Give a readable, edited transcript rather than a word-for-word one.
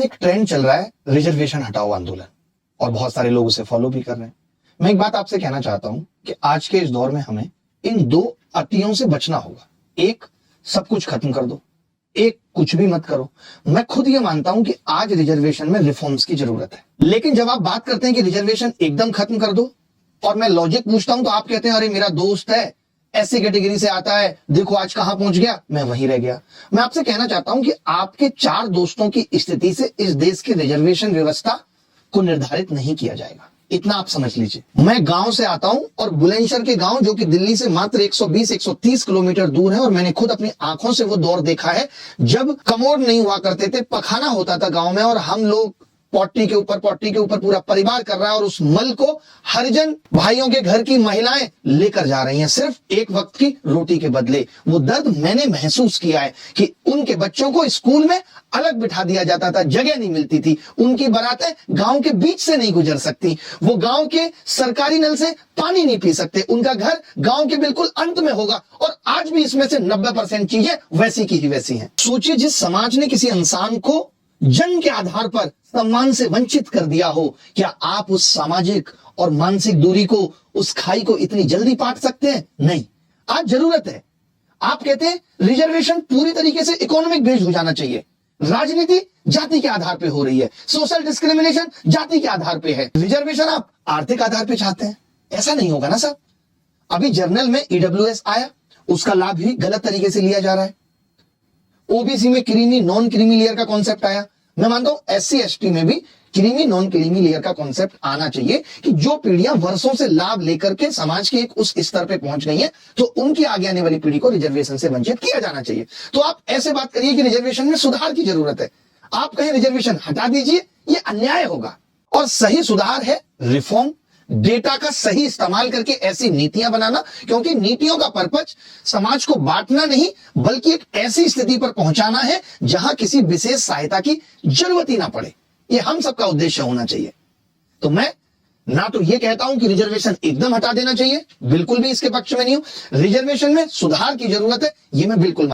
एक ट्रेंड चल रहा है रिजर्वेशन हटाओ आंदोलन और बहुत सारे लोग उसे फॉलो भी कर रहे हैं। मैं एक बात आपसे कहना चाहता हूं कि आज के इस दौर में हमें इन दो अतियों से बचना होगा। एक, सब कुछ खत्म कर दो, एक, कुछ भी मत करो। मैं खुद ये मानता हूं कि आज रिजर्वेशन में रिफॉर्म्स की जरूरत है, लेकिन जब आप बात करते हैं कि रिजर्वेशन एकदम खत्म कर दो और मैं लॉजिक पूछता हूं तो आप कहते हैं अरे मेरा दोस्त है, ऐसी कैटेगरी से आता है, देखो आज कहां पहुंच गया, मैं वहीं रह गया। मैं आपसे कहना चाहता हूं कि आपके 4 दोस्तों की स्थिति से इस देश की रिजर्वेशन व्यवस्था को निर्धारित नहीं किया जाएगा, इतना आप समझ लीजिए। मैं गांव से आता हूं और बुलंदशहर के गांव जो कि दिल्ली से मात्र 120-130 किलोमीटर दूर है, और मैंने खुद अपनी आंखों से वो दौर देखा है जब कमोड नहीं हुआ करते थे, पखाना होता था गांव में और हम लोग पॉटी के ऊपर पूरा परिवार कर रहा है और उस मल को हरिजन भाइयों के घर की महिलाएं लेकर जा रही हैं सिर्फ एक वक्त की रोटी के बदले। वो दर्द मैंने महसूस किया है कि उनके बच्चों को स्कूल में अलग बिठा दिया जाता था, जगह नहीं मिलती थी, उनकी बारातें गांव के बीच से नहीं गुजर सकती, वो गांव के सरकारी नल से पानी नहीं पी सकते, उनका घर गांव के बिल्कुल अंत में होगा और आज भी इसमें से 90% चीजें वैसी की ही वैसी हैं। सोचिए, जिस समाज ने किसी इंसान को जन्म के आधार पर सम्मान से वंचित कर दिया हो, क्या आप उस सामाजिक और मानसिक दूरी को, उस खाई को इतनी जल्दी पाट सकते हैं? नहीं, आज जरूरत है। आप कहते हैं रिजर्वेशन पूरी तरीके से इकोनॉमिक बेस्ड हो जाना चाहिए, राजनीति जाति के आधार पे हो रही है, सोशल डिस्क्रिमिनेशन जाति के आधार पे है, रिजर्वेशन आप आर्थिक आधार पे चाहते हैं, ऐसा नहीं होगा ना साहब। अभी जर्नल में ईडब्ल्यूएस आया, उसका लाभ भी गलत तरीके से लिया जा रहा है। ओबीसी में क्रीमी नॉन क्रीमी लेयर का कॉन्सेप्ट आया, मैं मानता हूं एससी एसटी में भी क्रीमी नॉन क्रीमी लेयर का कॉन्सेप्ट आना चाहिए कि जो पीढ़ियां वर्षों से लाभ लेकर के समाज के एक उस स्तर पे पहुंच गई हैं, तो उनकी आगे आने वाली पीढ़ी को रिजर्वेशन से वंचित किया जाना चाहिए। तो आप ऐसे बात करिए कि रिजर्वेशन में सुधार की जरूरत है, आप कहें रिजर्वेशन हटा दीजिए, ये अन्याय होगा। और सही सुधार है रिफॉर्म, डेटा का सही इस्तेमाल करके ऐसी नीतियां बनाना, क्योंकि नीतियों का पर्पज समाज को बांटना नहीं बल्कि एक ऐसी स्थिति पर पहुंचाना है जहां किसी विशेष सहायता की जरूरत ही ना पड़े। यह हम सबका उद्देश्य होना चाहिए। तो मैं ना तो यह कहता हूं कि रिजर्वेशन एकदम हटा देना चाहिए, बिल्कुल भी इसके पक्ष में नहीं हूं। रिजर्वेशन में सुधार की जरूरत है, यह मैं बिल्कुल